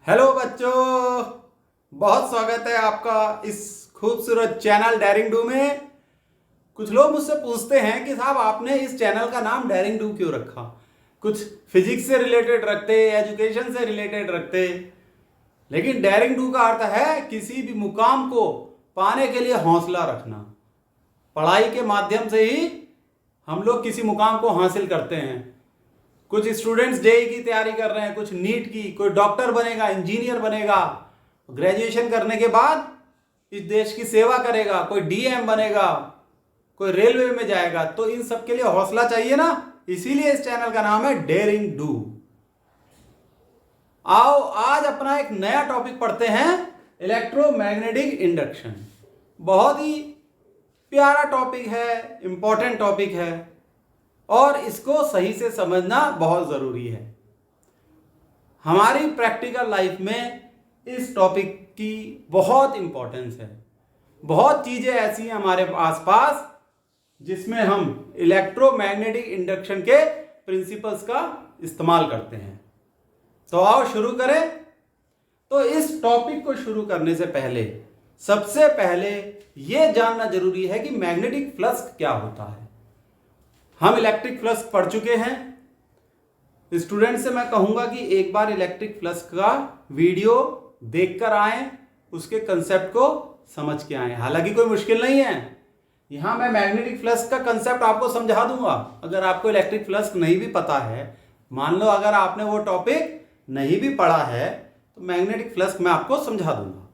Hello बच्चों, बहुत स्वागत है आपका इस खूबसूरत चैनल डेयरिंग डू में। कुछ लोग मुझसे पूछते हैं कि साहब आपने इस चैनल का नाम डेयरिंग डू क्यों रखा। कुछ फिजिक्स से रिलेटेड रखते, एजुकेशन से रिलेटेड रखते, लेकिन डेयरिंग डू का अर्थ है किसी भी मुकाम को पाने के लिए हौसला रखना। पढ़ाई के माध्यम से ही हम लोग किसी मुकाम को हासिल करते हैं। कुछ स्टूडेंट्स जेई की तैयारी कर रहे हैं, कुछ नीट की, कोई डॉक्टर बनेगा, इंजीनियर बनेगा, ग्रेजुएशन करने के बाद इस देश की सेवा करेगा, कोई डीएम बनेगा, कोई रेलवे में जाएगा। तो इन सब के लिए हौसला चाहिए ना, इसीलिए इस चैनल का नाम है डेयरिंग डू। आओ आज अपना एक नया टॉपिक पढ़ते हैं, इलेक्ट्रोमैग्नेटिक इंडक्शन। बहुत ही प्यारा टॉपिक है, इंपॉर्टेंट टॉपिक है और इसको सही से समझना बहुत ज़रूरी है। हमारी प्रैक्टिकल लाइफ में इस टॉपिक की बहुत इंपॉर्टेंस है। बहुत चीज़ें ऐसी हैं हमारे आसपास जिसमें हम इलेक्ट्रोमैग्नेटिक इंडक्शन के प्रिंसिपल्स का इस्तेमाल करते हैं। तो आओ शुरू करें। तो इस टॉपिक को शुरू करने से पहले सबसे पहले यह जानना जरूरी है कि मैग्नेटिक फ्लक्स क्या होता है। हम इलेक्ट्रिक फ्लक्स पढ़ चुके हैं। स्टूडेंट से मैं कहूंगा कि एक बार इलेक्ट्रिक फ्लक्स का वीडियो देखकर आए, उसके कंसेप्ट को समझ के आए। हालांकि कोई मुश्किल नहीं है, यहां मैं मैग्नेटिक फ्लक्स का कंसेप्ट आपको समझा दूंगा। अगर आपको इलेक्ट्रिक फ्लक्स नहीं भी पता है, मान लो अगर आपने वो टॉपिक नहीं भी पढ़ा है, तो मैग्नेटिक फ्लक्स मैं आपको समझा दूंगा।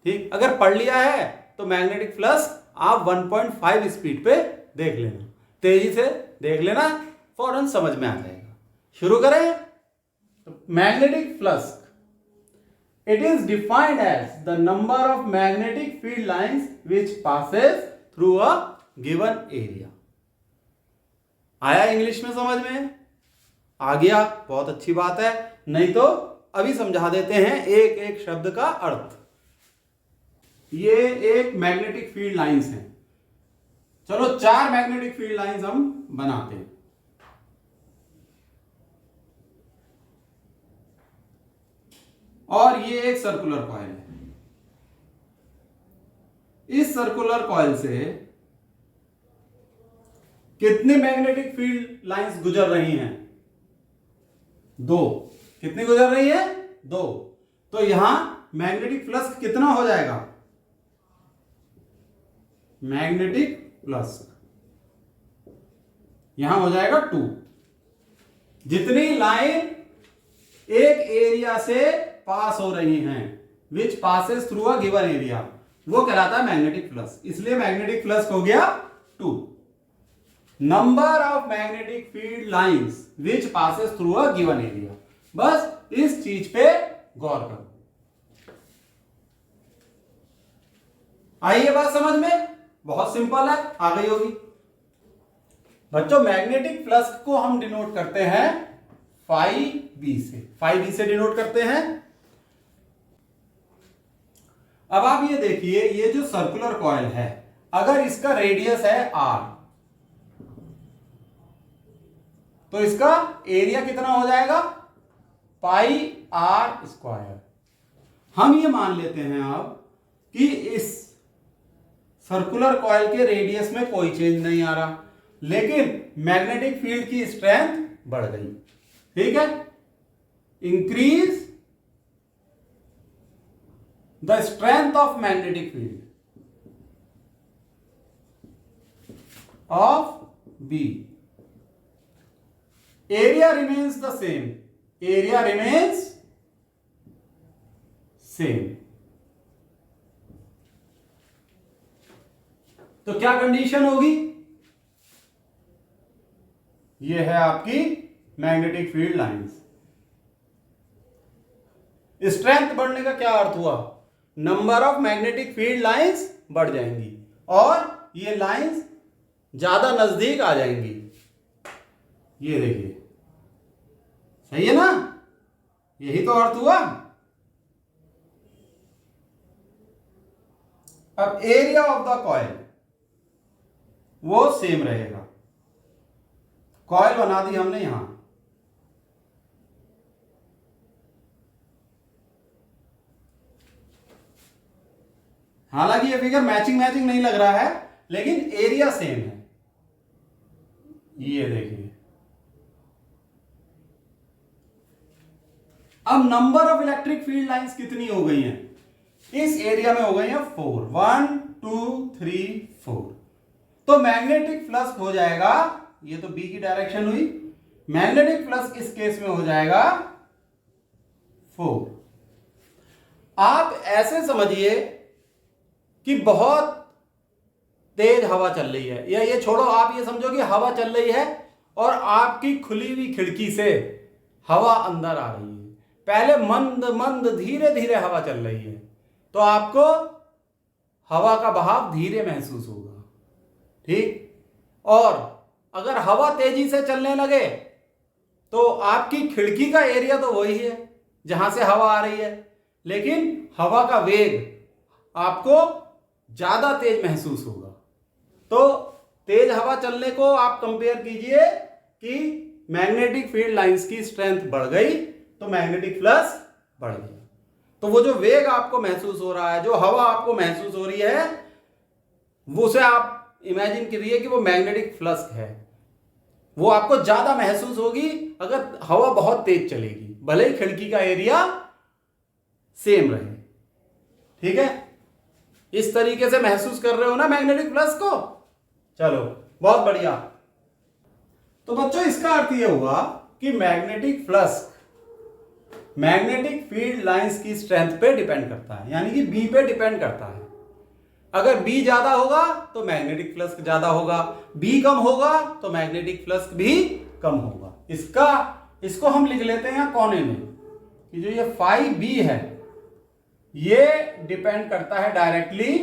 ठीक, अगर पढ़ लिया है तो मैग्नेटिक फ्लक्स आप 1.5 स्पीड पे देख लेना, तेजी से देख लेना, फौरन समझ में आ जाएगा। शुरू करें। तो magnetic flux, it is defined as the number of magnetic field lines which passes through a given area. आया इंग्लिश में समझ में? आ गया, बहुत अच्छी बात है। नहीं तो अभी समझा देते हैं एक एक शब्द का अर्थ। ये एक मैग्नेटिक फील्ड लाइंस हैं। चलो 4 मैग्नेटिक फील्ड लाइंस हम बनाते हैं। और ये एक सर्कुलर कॉइल है। इस सर्कुलर कॉइल से कितनी मैग्नेटिक फील्ड लाइंस गुजर रही हैं? 2। कितनी गुजर रही है? 2। तो यहां मैग्नेटिक फ्लक्स कितना हो जाएगा? मैग्नेटिक फ्लक्स यहां हो जाएगा 2। जितनी लाइन एक एरिया से पास हो रही हैं, विच passes through a given area, वो कहलाता है मैग्नेटिक फ्लक्स। इसलिए मैग्नेटिक फ्लक्स हो गया 2। Number of magnetic field lines which passes through a given area. बस इस चीज पे गौर करो। आई ये बात समझ में? बहुत सिंपल है, आ गई होगी। बच्चों मैग्नेटिक फ्लक्स को हम डिनोट करते हैं phi b से डिनोट करते हैं। अब आप ये देखिए, ये जो सर्कुलर कॉइल है, अगर इसका रेडियस है r, तो इसका एरिया कितना हो जाएगा? पाई r स्क्वायर। हम ये मान लेते हैं अब कि इस सर्कुलर कॉइल के रेडियस में कोई चेंज नहीं आ रहा, लेकिन मैग्नेटिक फील्ड की स्ट्रेंथ बढ़ गई। ठीक है, increase the strength of magnetic field of B. Area remains the same, area remains same. तो क्या कंडीशन होगी? ये है आपकी मैग्नेटिक फील्ड लाइंस। स्ट्रेंथ बढ़ने का क्या अर्थ हुआ? Number of magnetic field lines बढ़ जाएंगी और ये लाइंस ज्यादा नजदीक आ जाएंगी। ये देखिए, सही है ना? यही तो अर्थ हुआ। अब एरिया ऑफ द कॉइल वो सेम रहेगा। कॉइल बना दी हमने यहां, हालांकि ये फिगर मैचिंग नहीं लग रहा है, लेकिन एरिया सेम है। ये देखिए, अब number of electric field lines कितनी हो गई हैं? इस एरिया में हो गई हैं 4, 1 2 3 4। तो मैग्नेटिक फ्लक्स हो जाएगा, ये तो बी की डायरेक्शन हुई, मैग्नेटिक फ्लक्स इस केस में हो जाएगा 4। आप ऐसे समझिए कि बहुत तेज हवा चल रही है, या ये छोड़ो, आप ये समझो कि हवा चल रही है और आपकी खुली हुई खिड़की से हवा अंदर आ रही है। पहले मंद मंद धीरे धीरे हवा चल रही है, तो आपको हवा का बहाव धीरे महसूस होगा, ठीक। और अगर हवा तेजी से चलने लगे तो आपकी खिड़की का एरिया तो वही है जहां से हवा आ रही है, लेकिन हवा का वेग आपको ज्यादा तेज महसूस होगा। तो तेज हवा चलने को आप कंपेयर कीजिए कि मैग्नेटिक फील्ड लाइंस की स्ट्रेंथ बढ़ गई तो मैग्नेटिक फ्लक्स बढ़ गया। तो वो जो वेग आपको महसूस हो रहा है, जो हवा आपको महसूस हो रही है, वो उसे आप इमेजिन करिए कि वो मैग्नेटिक फ्लक्स है। वो आपको ज्यादा महसूस होगी अगर हवा बहुत तेज चलेगी, भले ही खिड़की का एरिया सेम रहे, ठीक है। इस तरीके से महसूस कर रहे हो ना मैग्नेटिक फ्लक्स को? चलो, बहुत बढ़िया। तो बच्चों, इसका अर्थ यह हुआ कि magnetic flux magnetic field lines की स्ट्रेंथ पे डिपेंड करता है, यानी कि बी पे डिपेंड करता है। अगर बी ज्यादा होगा तो मैग्नेटिक फ्लक्स ज्यादा होगा, बी कम होगा तो मैग्नेटिक फ्लक्स भी कम होगा। इसको हम लिख लेते हैं कोने में कि जो ये फाई बी है ये डिपेंड करता है डायरेक्टली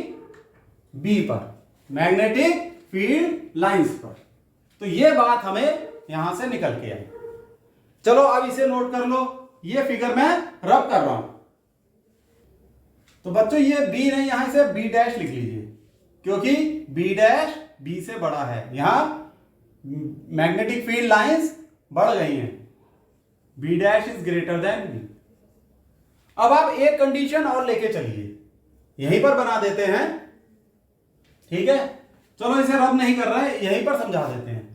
बी पर, मैग्नेटिक फील्ड लाइंस पर। तो ये बात हमें यहां से निकल के आई। चलो अब इसे नोट कर लो, ये फिगर मैं रब कर रहा हूं। तो बच्चों, ये बी नहीं, यहां से बी डैश लिख लीजिए, क्योंकि बी डैश बी से बड़ा है। यहां मैग्नेटिक फील्ड लाइंस बढ़ गई हैं, B dash is greater than B. अब आप एक कंडीशन और लेके चलिए, यहीं पर बना देते हैं, ठीक है। चलो इसे रब नहीं कर रहे हैं, यहीं पर समझा देते हैं।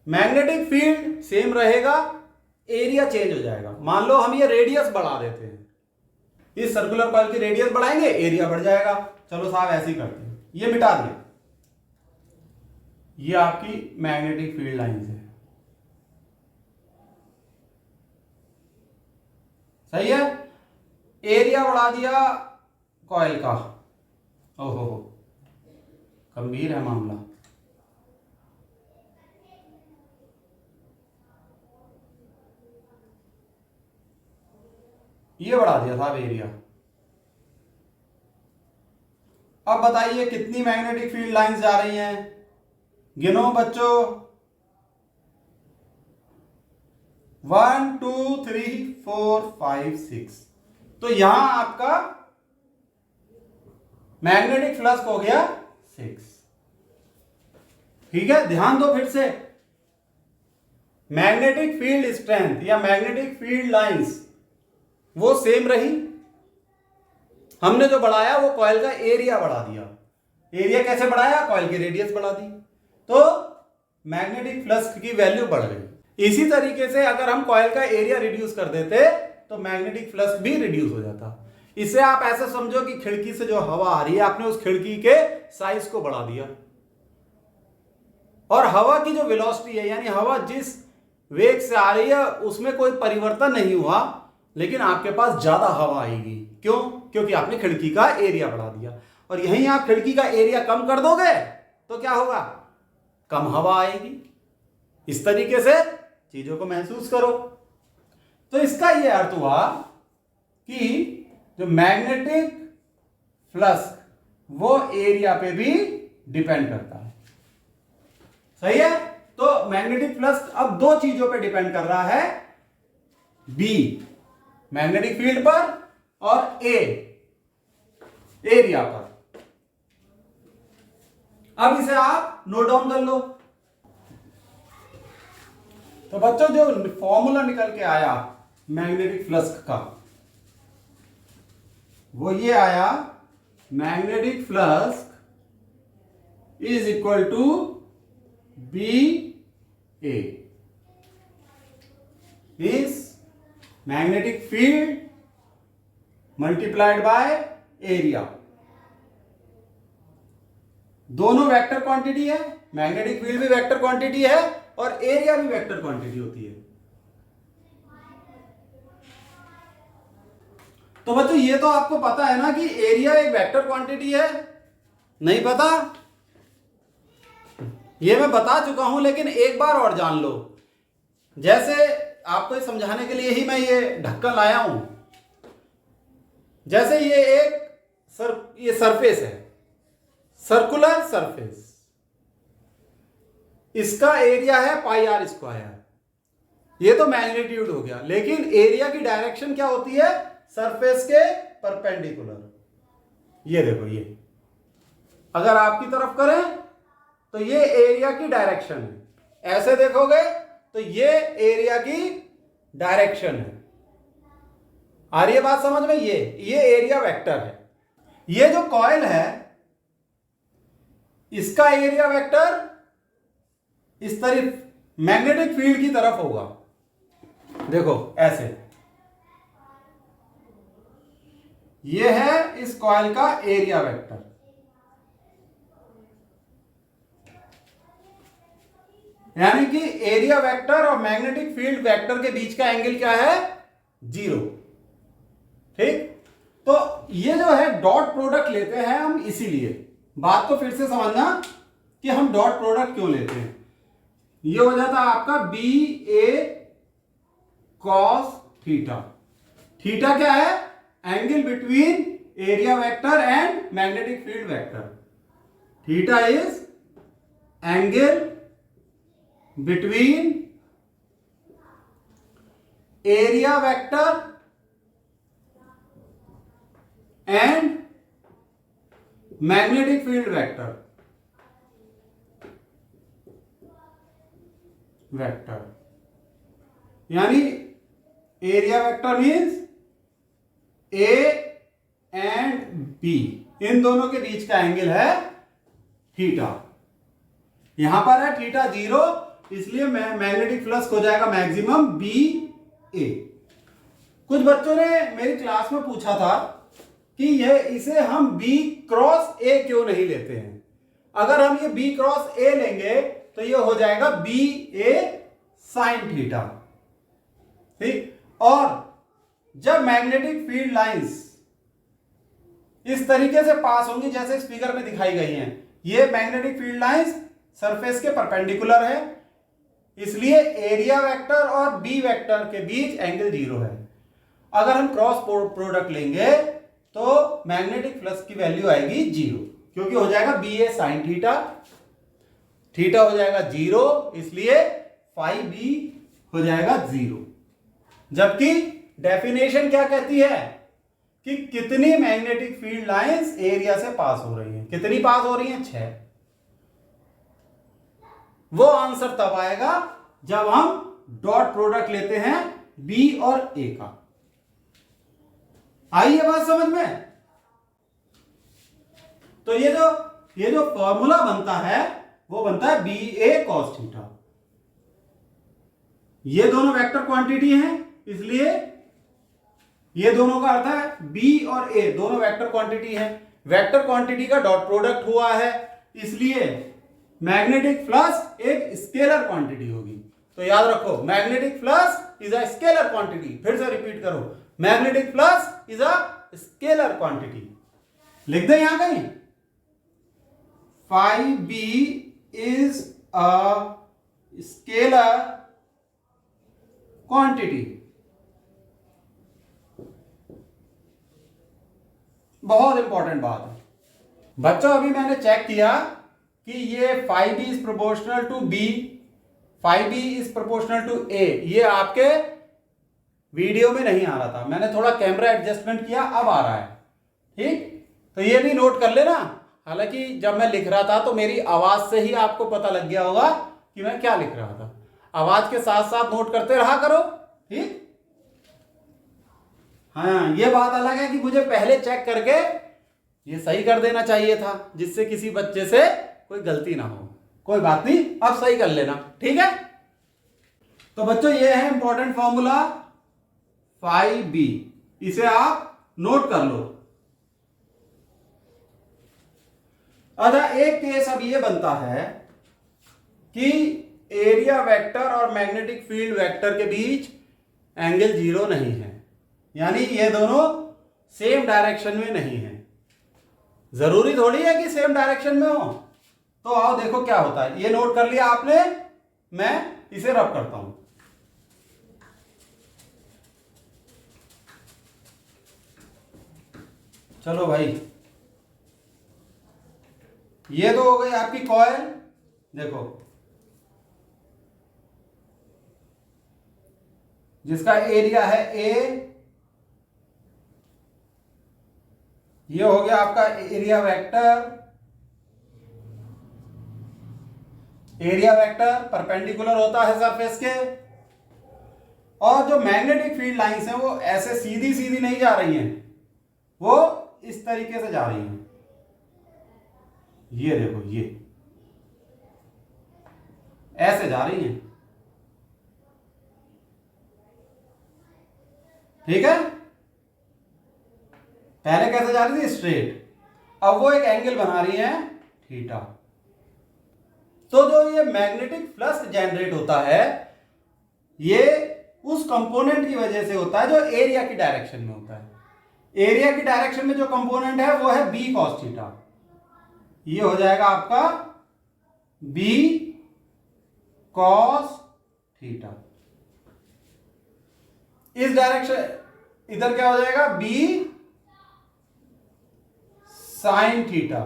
मैग्नेटिक फील्ड सेम रहेगा, एरिया चेंज हो जाएगा। मान लो हम ये रेडियस बढ़ा देते हैं, इस सर्कुलर कॉइल की रेडियस बढ़ाएंगे, एरिया बढ़ जाएगा। चलो साहब ऐसे ही करते हैं, ये मिटा दिया। ये आपकी मैग्नेटिक फील्ड लाइंस है, सही है। एरिया बढ़ा दिया कॉइल का, ओहो गंभीर है मामला। ये बढ़ा दिया साहब एरिया। अब बताइए कितनी मैग्नेटिक फील्ड लाइंस जा रही हैं? गिनो बच्चों, 1 2 3 4 5 6। तो यहां आपका मैग्नेटिक फ्लक्स हो गया 6, ठीक है। ध्यान दो फिर से, मैग्नेटिक फील्ड स्ट्रेंथ या मैग्नेटिक फील्ड लाइंस वो सेम रही, हमने जो बढ़ाया वो कॉइल का एरिया बढ़ा दिया। एरिया कैसे बढ़ाया? कॉइल की रेडियस बढ़ा दी, तो मैग्नेटिक फ्लक्स की वैल्यू बढ़ गई। इसी तरीके से अगर हम कॉइल का एरिया रिड्यूस कर देते तो मैग्नेटिक फ्लक्स भी रिड्यूस हो जाता। इसे आप ऐसा समझो कि खिड़की से जो हवा आ रही है, आपने उस खिड़की के साइज को बढ़ा दिया, और हवा की जो वेलोसिटी है, यानी हवा जिस वेग से आ रही है उसमें कोई परिवर्तन नहीं हुआ, लेकिन आपके पास ज्यादा हवा आएगी। क्यों? क्योंकि आपने खिड़की का एरिया बढ़ा दिया। और यहीं आप खिड़की का एरिया कम कर दोगे तो क्या होगा? कम हवा आएगी। इस तरीके से चीजों को महसूस करो। तो इसका यह अर्थ हुआ कि जो मैग्नेटिक फ्लक्स वो एरिया पे भी डिपेंड करता है, सही है। तो मैग्नेटिक फ्लक्स अब दो चीजों पे डिपेंड कर रहा है, बी मैग्नेटिक फील्ड पर और ए एरिया पर। अब इसे आप नोट डाउन कर लो। तो बच्चों, जो फॉर्मूला निकल के आया मैग्नेटिक फ्लक्स का, वो ये आया magnetic flux is equal to B A, means magnetic field multiplied by area. दोनों वेक्टर क्वांटिटी है, मैग्नेटिक फील्ड भी वेक्टर क्वांटिटी है और एरिया भी वेक्टर क्वांटिटी होती है। तो बच्चों ये तो आपको पता है ना कि एरिया एक वेक्टर क्वांटिटी है, नहीं पता? ये मैं बता चुका हूं, लेकिन एक बार और जान लो। जैसे आपको समझाने के लिए ही मैं ये ढक्कन लाया हूं। जैसे ये सरफेस है, सर्कुलर सरफेस, इसका एरिया है पाई आर स्क्वायर। ये तो मैग्नीट्यूड हो गया, लेकिन एरिया की डायरेक्शन क्या होती है? सरफेस के परपेंडिकुलर। ये देखो, ये अगर आपकी तरफ करें तो ये एरिया की डायरेक्शन है, ऐसे देखोगे तो ये एरिया की डायरेक्शन है। आ रही है बात समझ में? ये एरिया वेक्टर है। ये जो कॉइल है इसका एरिया वेक्टर इस तरफ मैग्नेटिक फील्ड की तरफ होगा। देखो ऐसे, ये है इस कॉइल का एरिया वेक्टर। यानी कि एरिया वेक्टर और मैग्नेटिक फील्ड वेक्टर के बीच का एंगल क्या है? 0। ठीक, तो ये जो है डॉट प्रोडक्ट लेते हैं हम, इसीलिए बात को फिर से समझना कि हम डॉट प्रोडक्ट क्यों लेते हैं। ये हो जाता है आपका B A cos theta. Theta क्या है? Angle between area vector and magnetic field vector. Theta is angle between area vector and magnetic field vector यानी area vector means A and B, इन दोनों के बीच का एंगल है थीटा। यहां पर है थीटा 0, इसलिए मैग्नेटिक फ्लक्स हो जाएगा मैक्सिमम बी ए। कुछ बच्चों ने मेरी क्लास में पूछा था कि इसे हम बी क्रॉस ए क्यों नहीं लेते हैं। अगर हम ये बी क्रॉस ए लेंगे तो ये हो जाएगा बी ए साइन थीटा। ठीक, और जब मैग्नेटिक फील्ड लाइंस इस तरीके से पास होंगी जैसे इस फिगर में दिखाई गई हैं, ये मैग्नेटिक फील्ड लाइंस सरफेस के परपेंडिकुलर है, इसलिए एरिया वेक्टर और बी वेक्टर के बीच एंगल 0 है। अगर हम क्रॉस प्रोडक्ट लेंगे तो मैग्नेटिक फ्लक्स की वैल्यू आएगी 0, क्योंकि हो जाएगा बी ए साइन थीटा। थीटा हो जाएगा 0, इसलिए फाई बी हो जाएगा 0। जबकि डेफिनेशन क्या कहती है कि कितनी मैग्नेटिक फील्ड लाइंस एरिया से पास हो रही हैं। कितनी पास हो रही हैं? 6। वो आंसर तब आएगा जब हम डॉट प्रोडक्ट लेते हैं बी और ए का। आई ये बात समझ में? तो ये जो फॉर्मूला बनता है वो बनता है बी ए कॉस थीटा। ये दोनों वेक्टर क्वांटिटी हैं, इसलिए ये दोनों का अर्थ है बी और ए दोनों वेक्टर क्वांटिटी हैं। वेक्टर क्वांटिटी का डॉट प्रोडक्ट हुआ है, इसलिए मैग्नेटिक फ्लक्स एक स्केलर क्वांटिटी होगी। तो याद रखो, magnetic flux is a scalar quantity. फिर से रिपीट करो, magnetic flux is a scalar quantity. लिख दे यहां कहीं, phi B is a scalar quantity. बहुत इंपॉर्टेंट बात है बच्चों। अभी मैंने चेक किया कि ये phi B is proportional to B, phi B is proportional to ए, ये आपके वीडियो में नहीं आ रहा था। मैंने थोड़ा कैमरा एडजस्टमेंट किया, अब आ रहा है। ठीक, तो ये भी नोट कर लेना। हालांकि जब मैं लिख रहा था तो मेरी आवाज से ही आपको पता लग गया होगा कि मैं क्या लिख रहा था। आवाज के साथ साथ नोट करते रहा करो। ठीक, हाँ, ये बात अलग है कि मुझे पहले चेक करके ये सही कर देना चाहिए था जिससे किसी बच्चे से कोई गलती ना हो। कोई बात नहीं, अब सही कर लेना, ठीक है। तो बच्चों ये है इंपॉर्टेंट फॉर्मूला 5b, इसे आप नोट कर लो। अच्छा, एक केस अब ये बनता है कि एरिया वेक्टर और मैग्नेटिक फील्ड वेक्टर के बीच एंगल 0 नहीं है, यानी ये दोनों सेम डायरेक्शन में नहीं है। जरूरी थोड़ी है कि सेम डायरेक्शन में हो। तो आओ देखो क्या होता है। ये नोट कर लिया आपने, मैं इसे रब करता हूं। चलो भाई, ये तो हो गई आपकी कॉइल। देखो, जिसका एरिया है ए, ये हो गया आपका area vector. Area vector perpendicular होता है सरफेस के, और जो मैग्नेटिक फील्ड लाइंस हैं वो ऐसे सीधी सीधी नहीं जा रही हैं, वो इस तरीके से जा रही हैं। ये देखो, ये ऐसे जा रही हैं, ठीक है। पहले कैसे जा रही थी? स्ट्रेट। अब वो एक एंगल बना रही है थीटा। तो जो ये मैग्नेटिक फ्लक्स जनरेट होता है, ये उस कंपोनेंट की वजह से होता है जो एरिया की डायरेक्शन में होता है। एरिया की डायरेक्शन में जो कंपोनेंट है वो है बी कॉस थीटा। ये हो जाएगा आपका बी कॉस थीटा। इस डायरेक्शन, इधर क्या हो जाएगा? B sine theta.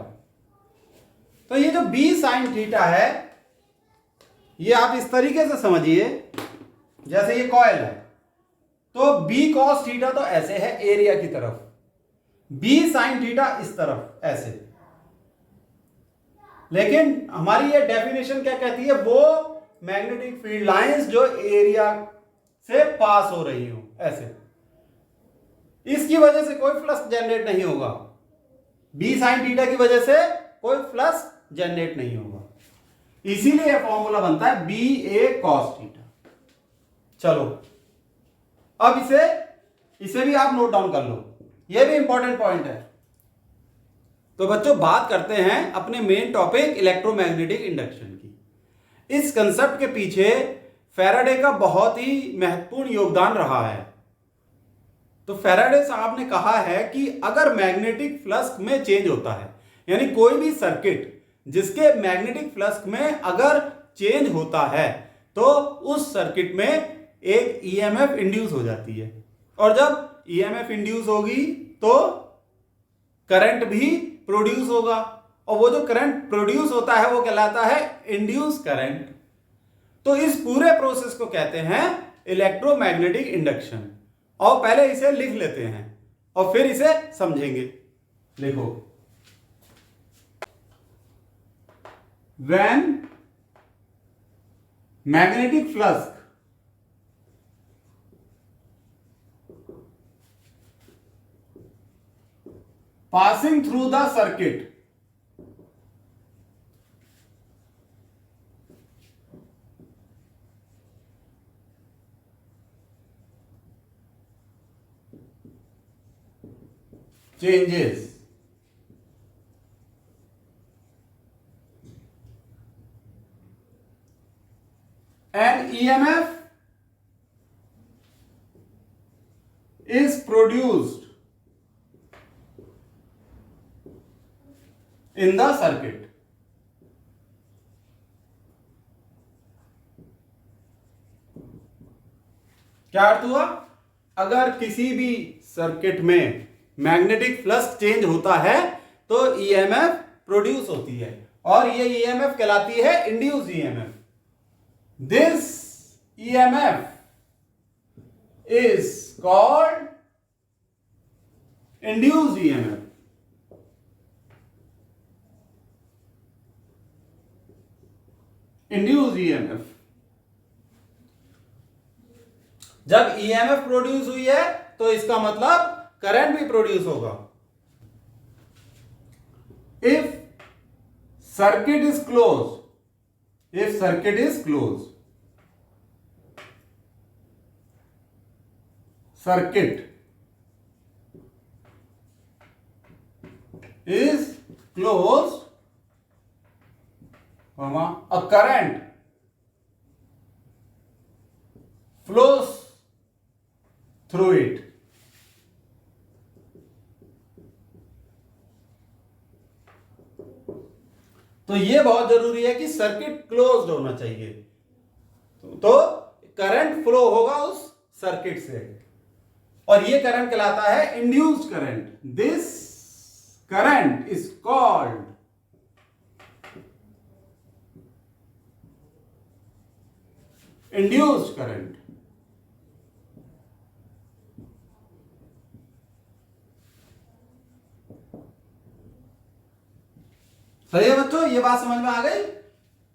तो ये जो बी साइन थीटा है, ये आप इस तरीके से समझिए, जैसे ये कॉइल है, तो बी कॉस थीटा तो ऐसे है एरिया की तरफ, बी साइन थीटा इस तरफ ऐसे। लेकिन हमारी ये डेफिनेशन क्या कहती है? वो मैग्नेटिक फील्ड लाइंस जो एरिया से पास हो रही हो ऐसे, इसकी वजह से कोई फ्लक्स जनरेट नहीं होगा। बी साइन थीटा की वजह से कोई फ्लक्स जनरेट नहीं होगा, इसीलिए यह फॉर्मूला बनता है बी ए कॉस थीटा। चलो, अब इसे भी आप नोट डाउन कर लो, यह भी इंपॉर्टेंट पॉइंट है। तो बच्चों, बात करते हैं अपने मेन टॉपिक इलेक्ट्रोमैग्नेटिक इंडक्शन की। इस कंसेप्ट के पीछे फैराडे का बहुत ही महत्वपूर्ण योगदान रहा है। तो फैराडे साहब ने कहा है कि अगर मैग्नेटिक फ्लक्स में चेंज होता है, यानी कोई भी सर्किट जिसके मैग्नेटिक फ्लक्स में अगर चेंज होता है, तो उस सर्किट में एक ईएमएफ इंड्यूस हो जाती है, और जब ईएमएफ इंड्यूस होगी तो करंट भी प्रोड्यूस होगा, और वो जो करंट प्रोड्यूस होता है वो कहलाता है इंड्यूस करंट। तो इस पूरे प्रोसेस को कहते हैं इलेक्ट्रोमैग्नेटिक इंडक्शन। और पहले इसे लिख लेते हैं और फिर इसे समझेंगे। देखो, when magnetic flux passing through the circuit changes an EMF is produced in the circuit. क्या अर्थ हुआ? अगर किसी भी सर्किट में मैग्नेटिक फ्लक्स चेंज होता है तो ईएमएफ प्रोड्यूस होती है, और ये ईएमएफ कहलाती है induce EMF. This EMF is called induce EMF. Induce EMF. जब ईएमएफ प्रोड्यूस हुई है तो इसका मतलब करंट भी प्रोड्यूस होगा। if circuit is closed, if circuit is closed, circuit is closed, a current flows through it. तो ये बहुत जरूरी है कि सर्किट क्लोज्ड होना चाहिए, तो करंट फ्लो होगा उस सर्किट से, और ये करंट कहलाता है induced current. This current is called induced current. सही है बच्चों, ये बात समझ में आ गई.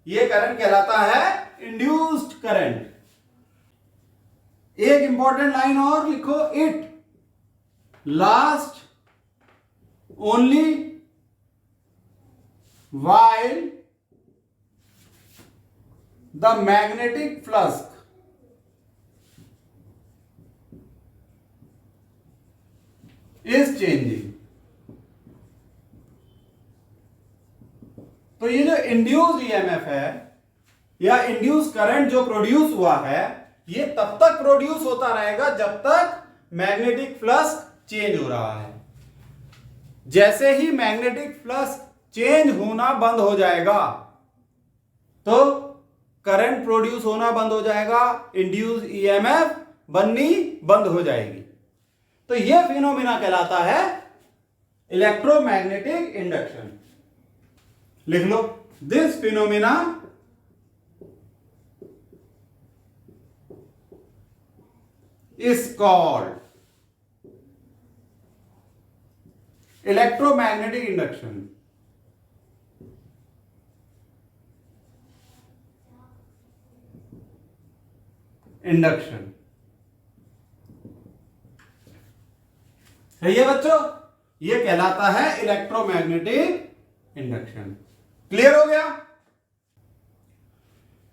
ये करंट कहलाता है इंड्यूस्ड करंट. एक इंपॉर्टेंट लाइन और लिखो, it last only while the magnetic flux is changing. तो ये जो इंड्यूस ईएमएफ है या इंड्यूस करंट जो प्रोड्यूस हुआ है, ये तब तक प्रोड्यूस होता रहेगा जब तक मैग्नेटिक फ्लक्स चेंज हो रहा है. जैसे ही मैग्नेटिक फ्लक्स चेंज होना बंद हो जाएगा तो करंट प्रोड्यूस होना बंद हो जाएगा, इंड्यूस ईएमएफ बननी बंद हो जाएगी. तो यह फिनोमिना कहलाता है इलेक्ट्रोमैग्नेटिक इंडक्शन. लिख लो, this phenomena is called electromagnetic induction. Induction. सही है बच्चों, ये कहलाता है इलेक्ट्रोमैग्नेटिक इंडक्शन. क्लियर हो गया?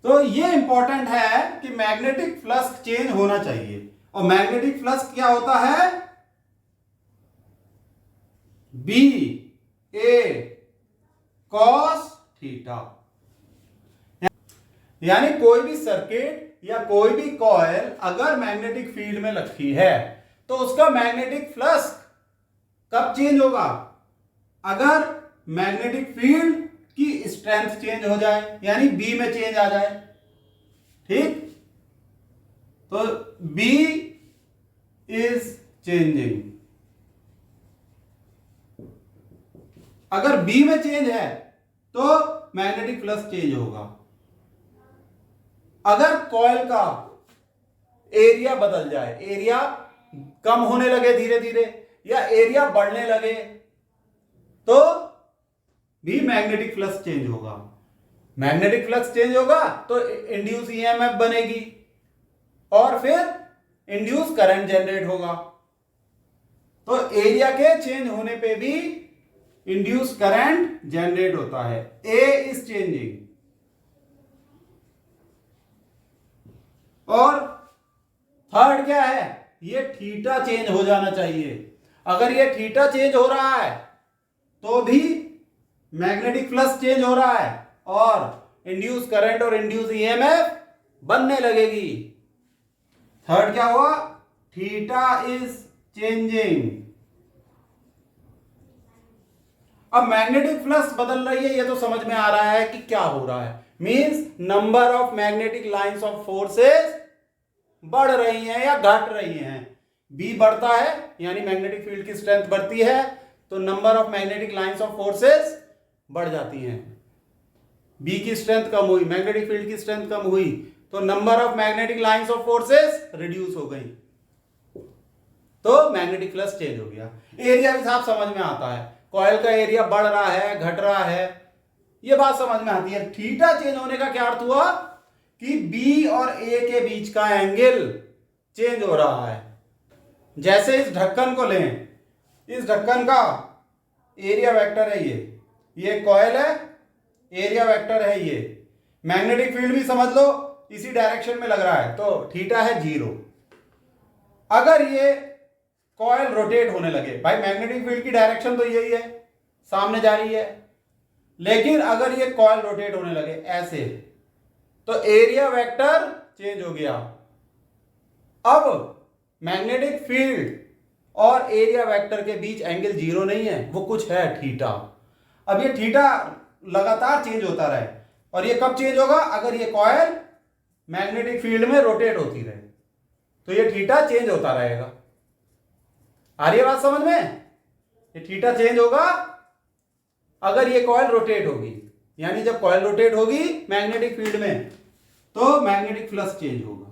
तो ये इंपॉर्टेंट है कि मैग्नेटिक फ्लक्स चेंज होना चाहिए. और मैग्नेटिक फ्लक्स क्या होता है? B A cos theta. यानी कोई भी सर्किट या कोई भी कॉइल अगर मैग्नेटिक फील्ड में रखी है तो उसका मैग्नेटिक फ्लक्स कब चेंज होगा? अगर मैग्नेटिक फील्ड की स्ट्रेंथ चेंज हो जाए, यानी बी में चेंज आ जाए. ठीक, तो बी इज चेंजिंग. अगर बी में चेंज है तो मैग्नेटिक फ्लक्स चेंज होगा. अगर कॉइल का एरिया बदल जाए, एरिया कम होने लगे धीरे धीरे या एरिया बढ़ने लगे, तो भी मैग्नेटिक फ्लक्स चेंज होगा. मैग्नेटिक फ्लक्स चेंज होगा तो इंड्यूस ईएमएफ बनेगी और फिर इंड्यूस करंट जनरेट होगा. तो एरिया के चेंज होने पे भी इंड्यूस करंट जनरेट होता है. ए इज चेंजिंग. और थर्ड क्या है? ये थीटा चेंज हो जाना चाहिए. अगर ये थीटा चेंज हो रहा है तो भी मैग्नेटिक फ्लक्स चेंज हो रहा है और इंड्यूस करंट और इंड्यूस ईएमएफ बनने लगेगी. थर्ड क्या हुआ? Theta is changing. अब मैग्नेटिक फ्लक्स बदल रही है, ये तो समझ में आ रहा है कि क्या हो रहा है. Means number of magnetic lines of forces बढ़ रही हैं या घट रही हैं. बी बढ़ता है यानी मैग्नेटिक फील्ड की स्ट्रेंथ बढ़ती है, तो number of magnetic lines of forces बढ़ जाती हैं. बी की स्ट्रेंथ कम हुई, मैग्नेटिक फील्ड की स्ट्रेंथ कम हुई, तो number of magnetic lines of forces reduce हो गई, तो मैग्नेटिक फ्लक्स चेंज हो गया. एरिया भी साफ समझ में आता है. कॉइल का एरिया बढ़ रहा है, घट रहा है, ये बात समझ में आती है. थीटा चेंज होने का क्या अर्थ हुआ? कि बी और ए के बीच का एंगल चेंज हो रहा है. जैसे इस ढक्कन को लें, इस ढक्कन का एरिया वेक्टर है ये, ये कॉइल है, एरिया वेक्टर है ये, मैग्नेटिक फील्ड भी समझ लो इसी डायरेक्शन में लग रहा है, तो थीटा है 0। अगर ये कॉइल रोटेट होने लगे, भाई मैग्नेटिक फील्ड की डायरेक्शन तो यही है, सामने जा रही है, लेकिन अगर ये कॉइल रोटेट होने लगे ऐसे, तो एरिया वेक्टर चेंज हो गया। अब मैग्नेटिक फील्ड और एरिया वेक्टर के बीच एंगल 0 नहीं है, वो कुछ है थीटा। अब ये थीटा लगातार चेंज होता रहे, और ये कब चेंज होगा? अगर ये कॉइल मैग्नेटिक फील्ड में रोटेट होती रहे, तो ये थीटा चेंज होता रहेगा। आ रही है बात समझ में? ये थीटा चेंज होगा अगर ये कॉइल रोटेट होगी, यानी जब कॉइल रोटेट होगी मैग्नेटिक फील्ड में, तो मैग्नेटिक फ्लक्स चेंज होगा,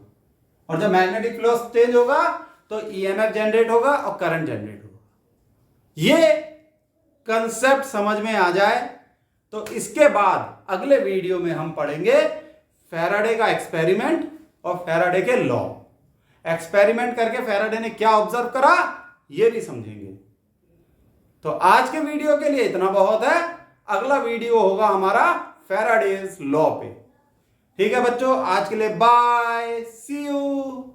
और जब मैग्नेटिक फ्लक्स चेंज होगा तो ईएमएफ जनरेट होगा और करंट जनरेट होगा। ये कंसेप्ट समझ में आ जाए तो इसके बाद अगले वीडियो में हम पढ़ेंगे फैराडे का एक्सपेरिमेंट और फैराडे के लॉ। एक्सपेरिमेंट करके फैराडे ने क्या ऑब्जर्व करा ये भी समझेंगे। तो आज के वीडियो के लिए इतना बहुत है, अगला वीडियो होगा हमारा फैराडेज लॉ पे। ठीक है बच्चों, आज के लिए बाय, सी यू।